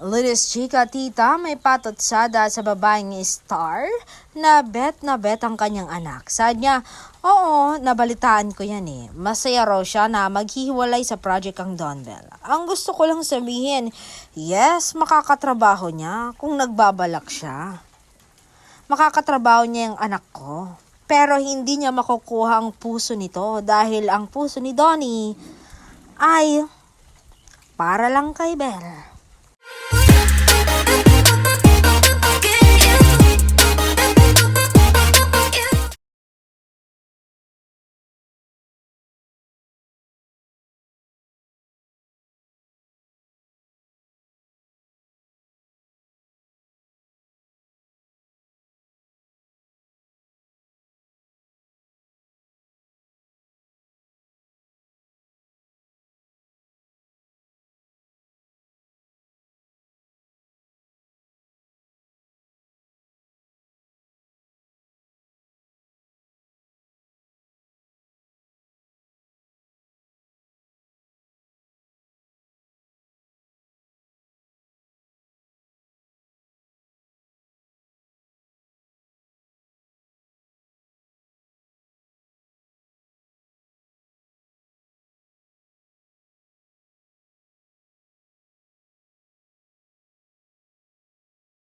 Lilis chika tita, may patotsada sa babaeng Star na bet ang kanyang anak. Sabi niya, oo, nabalitaan ko yan eh. Masaya raw siya na maghihiwalay sa project ang Don Bell. Ang gusto ko lang sabihin, yes, makakatrabaho niya kung nagbabalak siya. Makakatrabaho niya yung anak ko. Pero hindi niya makukuha ang puso nito dahil ang puso ni Donnie ay para lang kay Bell.